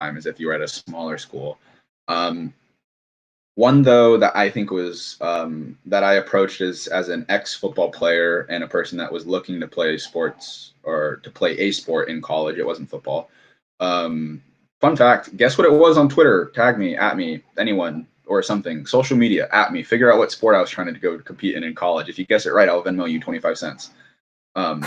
time as if you were at a smaller school. Um, One though that I think was that I approached as an ex-football player and a person that was looking to play sports or to play a sport in college. It wasn't football. Um, Fun fact: guess what it was on Twitter? Tag me, at me, anyone or something. Social media, at me. Figure out what sport I was trying to go compete in college. If you guess it right, I'll Venmo you 25 cents. Um,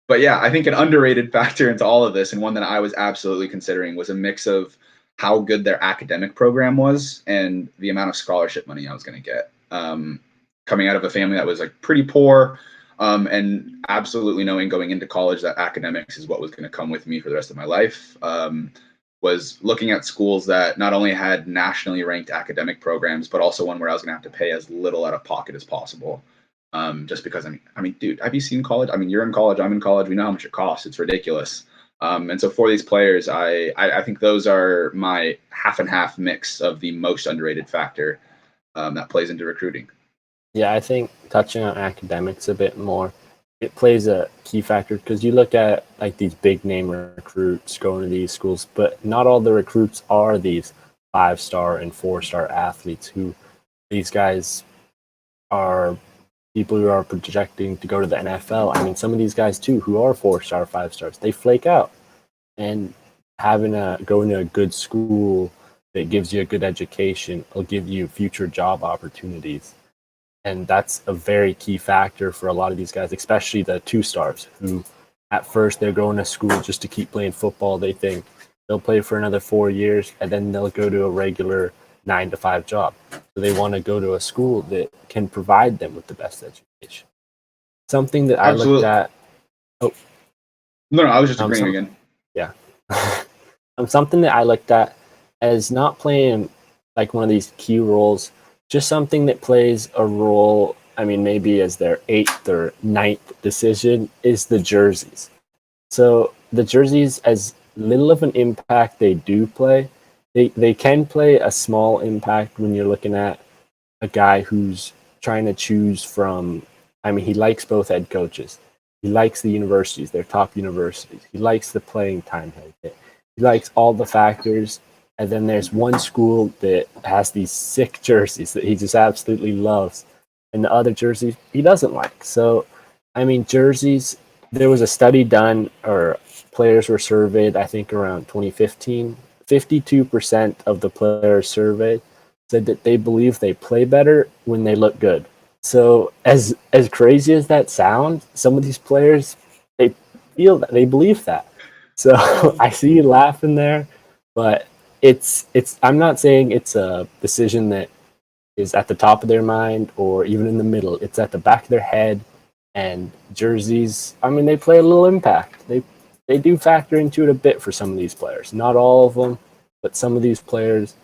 but yeah, I think an underrated factor into all of this, and one that I was absolutely considering, was a mix of how good their academic program was and the amount of scholarship money I was going to get. Coming out of a family that was like pretty poor, and absolutely knowing going into college that academics is what was going to come with me for the rest of my life. Was looking at schools that not only had nationally ranked academic programs, but also one where I was going to have to pay as little out of pocket as possible. Just because I mean, dude, have you seen college? I mean, you're in college, I'm in college. We know how much it costs. It's ridiculous. And so for these players, I think those are my half and half mix of the most underrated factor that plays into recruiting. Yeah, I think touching on academics a bit more, it plays a key factor because you look at like these big name recruits going to these schools, but not all the recruits are these 5-star and 4-star athletes who these guys are people who are projecting to go to the NFL. I mean, some of these guys too, who are 4-star, 5 stars, they flake out. And going to a good school that gives you a good education will give you future job opportunities. And that's a very key factor for a lot of these guys, especially the 2-stars who at first they're going to school just to keep playing football. They think they'll play for another 4 years and then they'll go to a regular 9 to 5 job. So they want to go to a school that can provide them with the best education. Something that I looked at. Oh, no, I was just agreeing again. Yeah. Something that I looked at as not playing like one of these key roles, just something that plays a role, I mean, maybe as their 8th or 9th decision, is the jerseys. So the jerseys, as little of an impact they do play, they can play a small impact when you're looking at a guy who's trying to choose from, I mean, he likes both head coaches. He likes the universities, their top universities. He likes the playing time. He likes all the factors. And then there's one school that has these sick jerseys that he just absolutely loves. And the other jerseys he doesn't like. So, I mean, jerseys, there was a study done, or players were surveyed, I think around 2015. 52% of the players surveyed said that they believe they play better when they look good. So as crazy as that sounds, some of these players, they feel that, they believe that. So I see you laughing there, but it's I'm not saying it's a decision that is at the top of their mind or even in the middle. It's at the back of their head. And jerseys, I mean, they play a little impact. They do factor into it a bit for some of these players. Not all of them, but some of these players,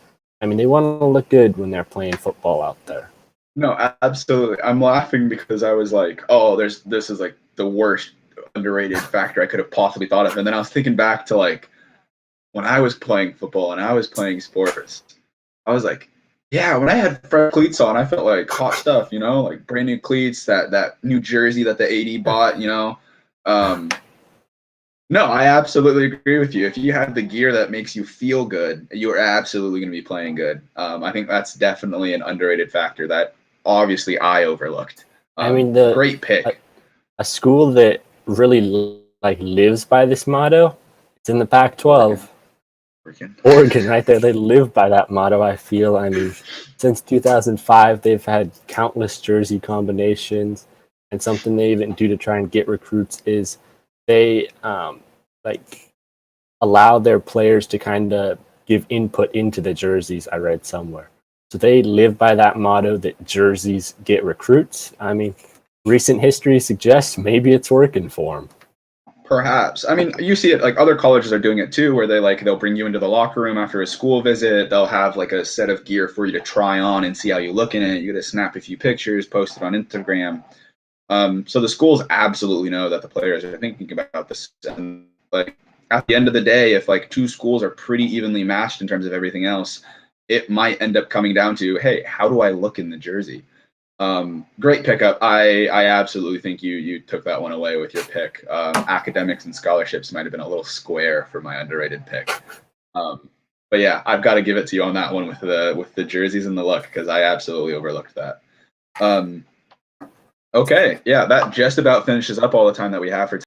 I mean, they want to look good when they're playing football out there. No, absolutely. I'm laughing because I was like, oh, this is like the worst underrated factor I could have possibly thought of. And then I was thinking back to like when I was playing football and I was playing sports, I was like, yeah, when I had fresh cleats on, I felt like hot stuff, like brand new cleats, that new jersey that the AD bought, No, I absolutely agree with you. If you have the gear that makes you feel good, you are absolutely going to be playing good. I think that's definitely an underrated factor that obviously I overlooked. I mean, great pick. A school that really like lives by this motto, it's in the Pac-12. Oregon, right there. They live by that motto, I feel. I mean, since 2005, they've had countless jersey combinations. And something they even do to try and get recruits is they like allow their players to kind of give input into the jerseys, I read somewhere. So they live by that motto that jerseys get recruits. I mean, recent history suggests maybe it's working for them. Perhaps. I mean, you see it like other colleges are doing it too, where they'll bring you into the locker room after a school visit. They'll have like a set of gear for you to try on and see how you look in it. You get to snap a few pictures, post it on Instagram. So the schools absolutely know that the players are thinking about this. And like at the end of the day, if like two schools are pretty evenly matched in terms of everything else, it might end up coming down to, hey, how do I look in the jersey? Great pickup. I absolutely think you took that one away with your pick. Academics and scholarships might have been a little square for my underrated pick. But yeah, I've got to give it to you on that one with the jerseys and the look, because I absolutely overlooked that. Okay, yeah, that just about finishes up all the time that we have for